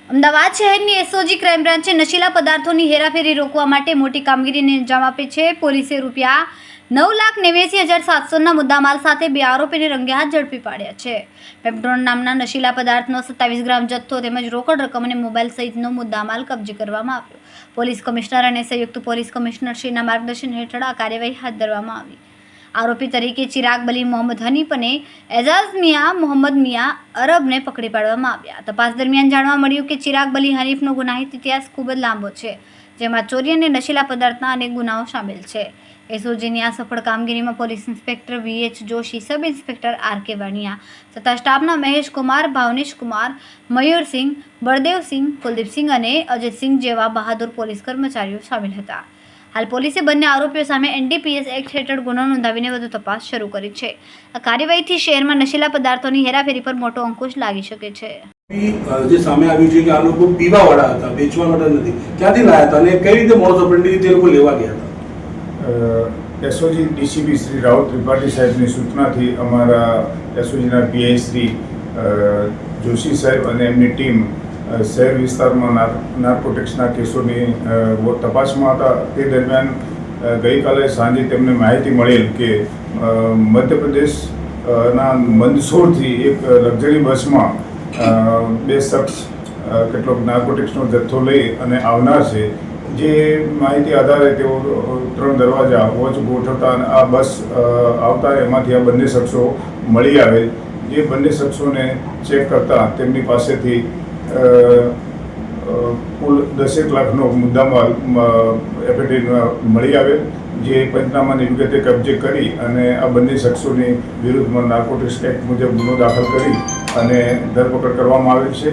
અમદાવાદ શહેરની SOG crime બ્રાન્ચે નશીલા પદાર્થોની હેરાફેરી રોકવા માટે મોટી કામગીરીને અંજામ આપી છે। પોલીસે રૂપિયા 9,89,700ના મુદ્દામાલ સાથે 2 આરોપીને રંગે હાથ ઝડપી પાડ્યા છે। પેપ્ટોન નામના નશીલા પદાર્થનો 27 ગ્રામ જથ્થો તેમજ રોકડ રકમ અને મોબાઈલ સહિતનો મુદ્દામાલ કબજે કરવામાં આવ્યો। પોલીસ કમિશનર અને સંયુક્ત પોલીસ કમિશનર શ્રીના માર્ગદર્શન હેઠળ આ કાર્યવાહી હાથ ધરવામાં આવી। આરોપી તરીકે ચિરાગ બલી મોહમ્મદ હનીફ અને એજાઝ મિયા મોહમ્મદ મિયા અરબને પકડી પાડવામાં આવ્યા। તપાસ દરમિયાન જાણવા મળ્યું કે ચિરાગ બલી હનીફનો ગુનાહિત ઇતિહાસ ખૂબ જ લાંબો છે, જેમાં ચોરી અને નશીલા પદાર્થના અનેક ગુનાઓ સામેલ છે। એસઓજીની આ સફળ કામગીરીમાં police inspector VH Joshi, sub inspector RK. Vaniya તથા સ્ટાફના મહેશ કુમાર, ભાવનેશ કુમાર, મયુરસિંહ, બળદેવસિંહ, કુલદીપસિંહ અને અજયસિંહ જેવા બહાદુર પોલીસ કર્મચારીઓ સામેલ હતા। હાલ પોલીસે બંને આરોપીઓ સામે એનડીપીએસ એક્ટ હેઠળ ગુનો નોંધાવીને વધુ તપાસ શરૂ કરી છે। આ કાર્યવાહીથી શહેરમાં નશીલા પદાર્થોની હેરાફેરી પર મોટો અંકુશ લાગી શકે છે। જે સામે આવ્યું છે કે આ લોકો પીવાવાળા હતા, વેચવાવાળા નથી, ક્યાંથી લાયા હતા અને કઈ રીતે મોડસ ઓપરેન્ડી તે લોકો લેવા ગયા હતા? એસઓજી ડીસીપી શ્રી રાહુલ ત્રિપાઠી સાહેબની સૂચનાથી અમારા એસઓજીના પીઆઈ શ્રી જોશી સાહેબ અને એમની ટીમ શહેર વિસ્તારમાં નાર્કોટિક્સના કેસોની તપાસમાં હતા। તે દરમિયાન ગઈકાલે સાંજે તેમને માહિતી મળેલ કે મધ્યપ્રદેશના મંદસોરથી એક લક્ઝરી બસમાં 2 શખ્સ કેટલોક નાર્કોટિક્સનો જથ્થો લઈ અને આવનાર છે। જે માહિતી આધારે તેઓ 3 દરવાજા વોચ ગોઠવતા અને આ બસ આવતા એમાંથી આ બંને શખ્સો મળી આવેલ। જે બંને શખ્સોને ચેક કરતા તેમની પાસેથી કુલ 10 લાખનો મુદ્દામાલ એફએટી મળી આવેલ। જે પંચનામાની વિગતે કબજે કરી અને આ બંને શખ્સોની વિરુદ્ધમાં નાર્કોટિક્સ એક્ટ મુજબ ગુનો દાખલ કરી અને ધરપકડ કરવામાં આવેલ છે।